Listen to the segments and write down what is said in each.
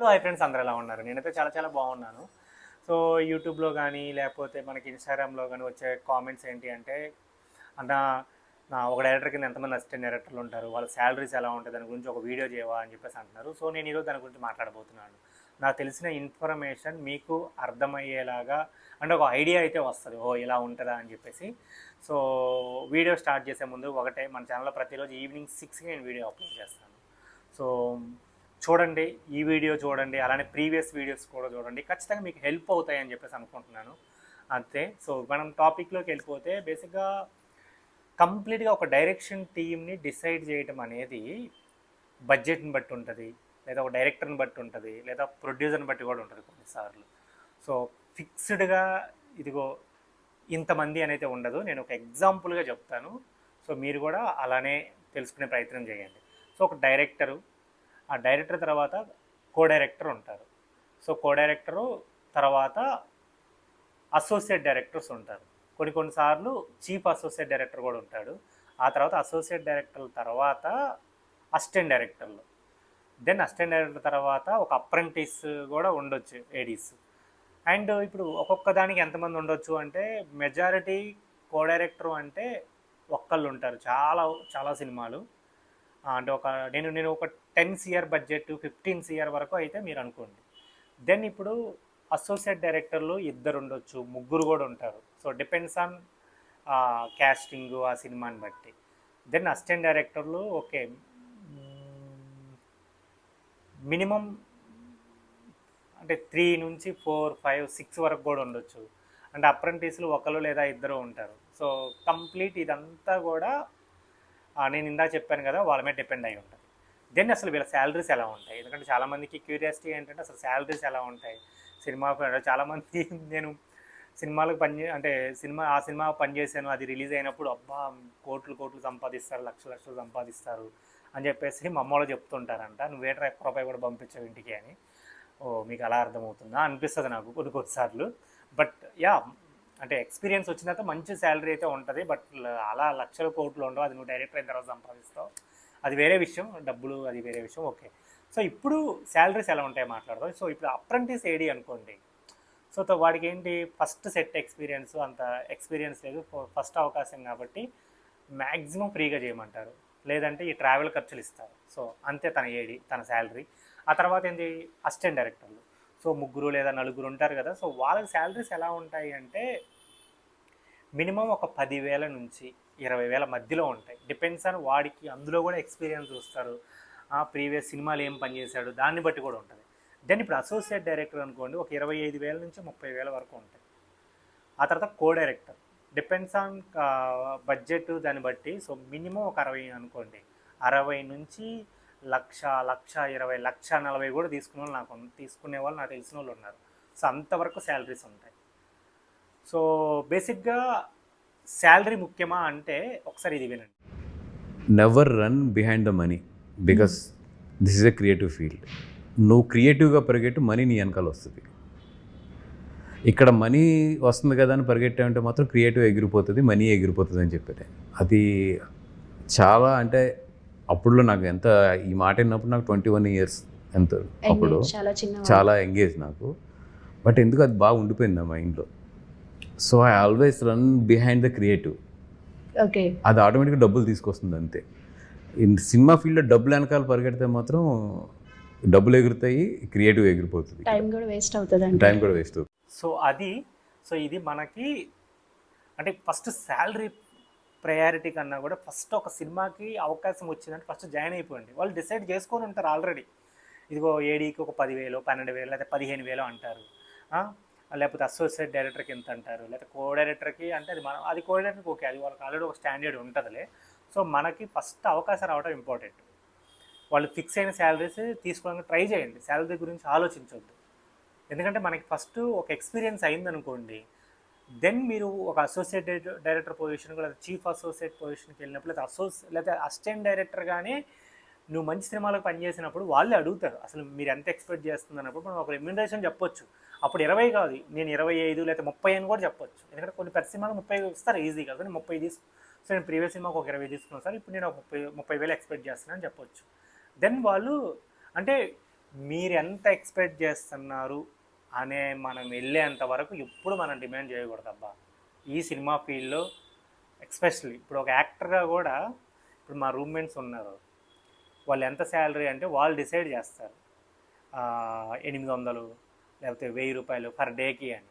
Hi friends, అందరూ ఎలా ఉన్నారు? నేనైతే చాలా చాలా బాగున్నాను. సో యూట్యూబ్లో కానీ లేకపోతే మనకి ఇన్స్టాగ్రామ్లో కానీ వచ్చే కామెంట్స్ ఏంటి అంటే, అన్న ఒక డైరెక్టర్ కింద ఎంతమంది అసిస్టెంట్ డైరెక్టర్లు ఉంటారు, వాళ్ళ శాలరీస్ ఎలా ఉంటాయి, దాని గురించి ఒక వీడియో చేయవా అని చెప్పేసి అంటున్నారు. సో నేను ఈరోజు దాని గురించి మాట్లాడబోతున్నాను. నాకు తెలిసిన ఇన్ఫర్మేషన్ మీకు అర్థమయ్యేలాగా, అంటే ఒక ఐడియా అయితే వస్తుంది, ఓ ఇలా ఉంటుందా అని చెప్పేసి. సో వీడియో స్టార్ట్ చేసే ముందు ఒకటే, మన ఛానల్లో ప్రతిరోజు ఈవినింగ్ 6కి నేను వీడియో అప్లోడ్ చేస్తాను. సో చూడండి, ఈ వీడియో చూడండి, అలానే ప్రీవియస్ వీడియోస్ కూడా చూడండి, ఖచ్చితంగా మీకు హెల్ప్ అవుతాయి అని చెప్పేసి అనుకుంటున్నాను. అంతే. సో మనం టాపిక్లోకి వెళ్ళిపోతే, బేసిక్గా కంప్లీట్గా ఒక డైరెక్షన్ టీమ్ని డిసైడ్ చేయడం అనేది బడ్జెట్ని బట్టి ఉంటుంది, లేదా ఒక డైరెక్టర్ని బట్టి ఉంటుంది, లేదా ప్రొడ్యూసర్ని బట్టి కూడా ఉంటుంది కొన్నిసార్లు. సో ఫిక్స్డ్గా ఇదిగో ఇంతమంది అనేది ఉండదు. నేను ఒక ఎగ్జాంపుల్గా చెప్తాను, సో మీరు కూడా అలానే తెలుసుకునే ప్రయత్నం చేయండి. సో ఒక డైరెక్టరు, ఆ డైరెక్టర్ తర్వాత కో డైరెక్టర్ ఉంటారు. సో కో డైరెక్టరు తర్వాత అసోసియేట్ డైరెక్టర్స్ ఉంటారు. కొన్నిసార్లు చీఫ్ అసోసియేట్ డైరెక్టర్ కూడా ఉంటాడు. ఆ తర్వాత అసోసియేట్ డైరెక్టర్ల తర్వాత అసిస్టెంట్ డైరెక్టర్లు, దెన్ అసిస్టెంట్ డైరెక్టర్ తర్వాత ఒక అప్రెంటిస్ కూడా ఉండొచ్చు, ఏడీస్. అండ్ ఇప్పుడు ఒక్కొక్క దానికి ఎంతమంది ఉండొచ్చు అంటే, మెజారిటీ కో డైరెక్టర్ అంటే ఒక్కళ్ళు ఉంటారు చాలా చాలా సినిమాలు. అంటే నేను ఒక 10 CR బడ్జెట్ 15 CR వరకు అయితే మీరు అనుకోండి. దెన్ ఇప్పుడు అసోసియేట్ డైరెక్టర్లు ఇద్దరు ఉండొచ్చు, ముగ్గురు కూడా ఉంటారు. సో డిపెండ్స్ ఆన్ క్యాస్టింగ్, ఆ సినిమాని బట్టి. దెన్ అసిస్టెంట్ డైరెక్టర్లు ఓకే, మినిమం అంటే 3 నుంచి 4, 5, 6 వరకు కూడా ఉండొచ్చు. అంటే అప్రెంటిస్లు ఒకరు లేదా ఇద్దరు ఉంటారు. సో కంప్లీట్ ఇదంతా కూడా నేను ఇందా చెప్పాను కదా, వాళ్ళ మీద డిపెండ్ అయి ఉంటుంది. దెన్ అసలు వీళ్ళ శాలరీస్ ఎలా ఉంటాయి, ఎందుకంటే చాలామందికి క్యూరియాసిటీ ఏంటంటే అసలు శాలరీస్ ఎలా ఉంటాయి సినిమా. చాలామంది నేను సినిమాలకు అంటే ఆ సినిమా పనిచేసాను, అది రిలీజ్ అయినప్పుడు అబ్బా కోట్లు కోట్లు సంపాదిస్తారు, లక్షలు లక్షలు సంపాదిస్తారు అని చెప్పేసి మా అమ్మ వాళ్ళు చెప్తుంటారంట. నువ్వేట్రా ఒక్క రూపాయి కూడా పంపించావు ఇంటికి అని. ఓ మీకు అలా అర్థమవుతుందా అనిపిస్తుంది నాకు కొన్నిసార్లు. బట్ యా, అంటే ఎక్స్పీరియన్స్ వచ్చిన తర్వాత మంచి శాలరీ అయితే ఉంటుంది. బట్ అలా లక్షల కోట్లు ఉండవు, అది నువ్వు డైరెక్టర్ అయిన తర్వాత సంపాదిస్తావు, అది వేరే విషయం. డబ్బులు అది వేరే విషయం. ఓకే, సో ఇప్పుడు శాలరీస్ ఎలా ఉంటాయో మాట్లాడదాం. సో ఇప్పుడు అప్రెంటిస్ ఏడీ అనుకోండి. సో వాడికి ఏంటి, ఫస్ట్ సెట్ ఎక్స్పీరియన్స్, అంత ఎక్స్పీరియన్స్ లేదు, ఫస్ట్ అవకాశం కాబట్టి మ్యాక్సిమం ఫ్రీగా చేయమంటారు, లేదంటే ఈ ట్రావెల్ ఖర్చులు ఇస్తారు. సో అంతే తన ఏడీ, తన శాలరీ. ఆ తర్వాత ఏంటి, అసిస్టెంట్ డైరెక్టర్లు. సో ముగ్గురు లేదా నలుగురు ఉంటారు కదా. సో వాళ్ళకి శాలరీస్ ఎలా ఉంటాయి అంటే, మినిమం ఒక 10,000 నుంచి 20,000 మధ్యలో ఉంటాయి. డిపెండ్స్ ఆన్ వాడికి, అందులో కూడా ఎక్స్పీరియన్స్ చూస్తారు, ప్రీవియస్ సినిమాలు ఏం పనిచేశాడు దాన్ని బట్టి కూడా ఉంటుంది. దెన్ ఇప్పుడు అసోసియేట్ డైరెక్టర్ అనుకోండి, ఒక 25,000 నుంచి 30,000 వరకు ఉంటాయి. ఆ తర్వాత co director, depends on budget దాన్ని బట్టి. సో మినిమం ఒక 60 అనుకోండి, 60 నుంచి 1,20,000, 1,40,000 కూడా తీసుకునే వాళ్ళు నాకు తెలిసిన వాళ్ళు ఉన్నారు. సో అంతవరకు శాలరీస్ ఉంటాయి. సో బేసిక్గా శాలరీ ముఖ్యమా అంటే, ఒకసారి ఇది వినండి. Never run behind the money, because this is a creative field. నువ్వు క్రియేటివ్గా పరిగెట్టు, మనీ నీ వెనకాల వస్తుంది. ఇక్కడ మనీ వస్తుంది కదా అని పరిగెట్టామంటే మాత్రం క్రియేటివ్ ఎగిరిపోతుంది, మనీ ఎగిరిపోతుంది అని చెప్పారు. అది చాలా, అంటే అప్పుడులో నాకు ఎంత, ఈ మాట విన్నప్పుడు నాకు 21 years ఎంత, అప్పుడు చాలా ఎంగేజ్ నాకు. బట్ ఎందుకు అది బాగా ఉండిపోయింది నా మైండ్లో. So I always run behind the creative. Okay, అది ఆటోమేటిక్గా డబ్బులు తీసుకొస్తుంది అంతే. సినిమా ఫీల్డ్లో డబ్బులు వెనకాల పరిగెడితే మాత్రం డబ్బులు ఎగురుతాయి, క్రియేటివ్ ఎగిరిపోతుంది, టైం కూడా వేస్ట్ అవుతుంది. సో ఇది మనకి అంటే ఫస్ట్ శాలరీ ప్రయారిటీ కన్నా కూడా, ఫస్ట్ ఒక సినిమాకి అవకాశం వచ్చిందంటే ఫస్ట్ జాయిన్ అయిపోయింది. వాళ్ళు డిసైడ్ చేసుకొని ఉంటారు ఆల్రెడీ, ఇదిగో ఏడీకి ఒక 10,000, 12,000 లేదా 15,000 అంటారు. లేకపోతే అసోసియేట్ డైరెక్టర్కి ఎంత అంటారు, లేకపోతే కో డైరెక్టర్కి అంటే అది కో డైరెక్టర్కి ఓకే, అది వాళ్ళకి ఆల్రెడీ ఒక స్టాండర్డ్ ఉంటుందిలే. సో మనకి ఫస్ట్ అవకాశం రావడం ఇంపార్టెంట్. వాళ్ళు ఫిక్స్ అయిన శాలరీస్ తీసుకోవడానికి ట్రై చేయండి, శాలరీ గురించి ఆలోచించవద్దు. ఎందుకంటే మనకి ఫస్ట్ ఒక ఎక్స్పీరియన్స్ అయిందనుకోండి, దెన్ మీరు ఒక అసోసియేట్ డైరెక్టర్ పొజిషన్కి లేదా చీఫ్ అసోసియేట్ పొజిషన్కి వెళ్ళినప్పుడు, లేదా అసిస్టెంట్ డైరెక్టర్గానే నువ్వు మంచి సినిమాలకు పనిచేసినప్పుడు వాళ్ళే అడుగుతారు అసలు మీరు ఎంత ఎక్స్పెక్ట్ చేస్తున్నప్పుడు. మనం ఒక రెమ్యునరేషన్ చెప్పొచ్చు, అప్పుడు 20 కాదు, నేను 25 లేదా 30 అని కూడా చెప్పొచ్చు. ఎందుకంటే కొన్ని పెద్ద సినిమాలు 30 ఇస్తారు ఈజీగా, కానీ 30 సో నేను ప్రీవియస్ సినిమాకి ఒక 20 తీసుకున్నాను సార్, ఇప్పుడు నేను ఒక 30,000 ఎక్స్పెక్ట్ చేస్తున్నాను అని చెప్పొచ్చు. దెన్ వాళ్ళు అంటే మీరు ఎంత ఎక్స్పెక్ట్ చేస్తున్నారు అనే మనం వెళ్ళేంత వరకు ఎప్పుడు మనం డిమాండ్ చేయకూడదు అబ్బా. ఈ సినిమా ఫీల్డ్లో ఎక్స్పెషల్లీ ఇప్పుడు ఒక యాక్టర్గా కూడా, ఇప్పుడు మా రూమ్మేట్స్ ఉన్నారు, వాళ్ళు ఎంత శాలరీ అంటే వాళ్ళు డిసైడ్ చేస్తారు 800 లేకపోతే 1000 రూపాయలు పర్ డేకి అని.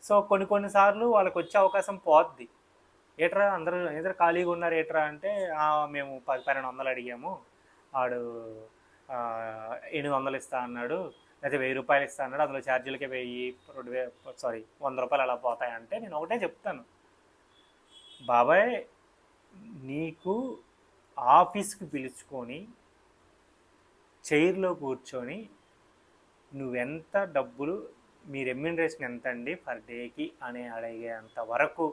సో కొన్నిసార్లు వాళ్ళకి వచ్చే అవకాశం పోద్ది. ఏట్రా అందరూ ఖాళీగా ఉన్నారు ఏట్రా అంటే, మేము 1200 అడిగాము, వాడు 800 ఇస్తా అన్నాడు, లేకపోతే 1000 రూపాయలు ఇస్తా అన్నాడు, అందులో ఛార్జీలకే 100 రూపాయలు అలా పోతాయంటే నేను ఒకటే చెప్తాను, బాబాయ్ నీకు ఆఫీస్కి పిలుచుకొని చైర్లో కూర్చొని నువ్వెంత డబ్బులు, మీ రెమ్యూనరేషన్ ఎంత అండి పర్ డేకి అని అడిగేంత వరకు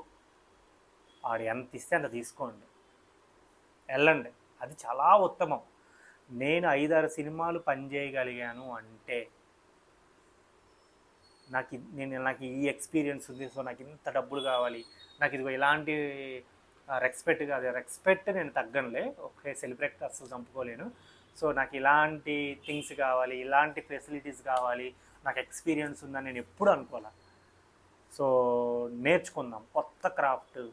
ఆడు ఎంత ఇస్తే అంత తీసుకోండి, వెళ్ళండి, అది చాలా ఉత్తమం. నేను 5-6 సినిమాలు పనిచేయగలిగాను అంటే నాకు ఈ ఎక్స్పీరియన్స్ ఉంది, సో నాకు ఇంత డబ్బులు కావాలి, నాకు ఇదిగో ఇలాంటి రెస్పెక్ట్ కాదు, రెస్పెక్ట్ నేను తగ్గనులే, ఓకే సెలబ్రేట్ అసలు చంపుకోలేను, సో నాకు ఇలాంటి థింగ్స్ కావాలి, ఇలాంటి ఫెసిలిటీస్ కావాలి, నాకు ఎక్స్పీరియన్స్ ఉందని నేను ఎప్పుడు అనుకోలే. సో నేర్చుకుందాం కొత్త క్రాఫ్ట్.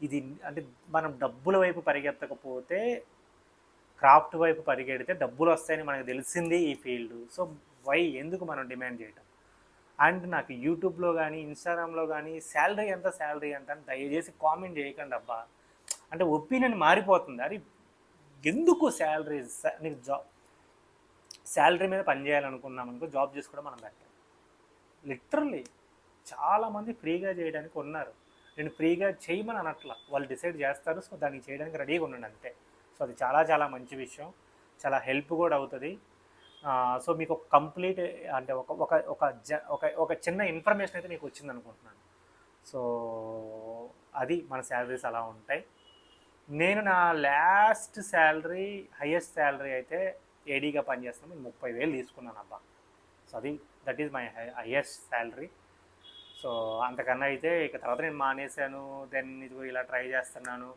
ఇది అంటే మనం డబ్బుల వైపు పరిగెత్తకపోతే క్రాఫ్ట్ వైపు పరిగెడితే డబ్బులు వస్తాయని మనకు తెలిసింది ఈ ఫీల్డ్. సో ఎందుకు మనం డిమాండ్ చేయటం? అండ్ నాకు యూట్యూబ్లో కానీ ఇన్స్టాగ్రామ్లో కానీ శాలరీ ఎంత అని దయచేసి కామెంట్ చేయకండి అబ్బా. అంటే ఒపీనియన్ మారిపోతుంది. అది ఎందుకు శాలరీ, నీకు శాలరీ మీద పని చేయాలనుకున్నాం అనుకో, జాబ్ చేసుకోవడం మనం బెటర్. లిటరల్లీ చాలామంది ఫ్రీగా చేయడానికి ఉన్నారు, నేను ఫ్రీగా చేయమని అనట్లా, వాళ్ళు డిసైడ్ చేస్తారు, సో దానికి చేయడానికి రెడీగా ఉండండి అంతే. సో అది చాలా మంచి విషయం, చాలా హెల్ప్ కూడా అవుతుంది. సో మీకు ఒక కంప్లీట్ అంటే ఒక చిన్న ఇన్ఫర్మేషన్ అయితే మీకు వచ్చింది అనుకుంటున్నాను. సో అది మన శాలరీస్ అలా ఉంటాయి. నేను నా లాస్ట్ శాలరీ, హయ్యెస్ట్ శాలరీ అయితే ఏడీగా పనిచేస్తాను, 30,000 తీసుకున్నాను అబ్బా. So that is my highest salary. So అంతకన్నా అయితే ఇక తర్వాత నేను మానేశాను, దెన్ ఇదిగో ఇలా ట్రై చేస్తున్నాను.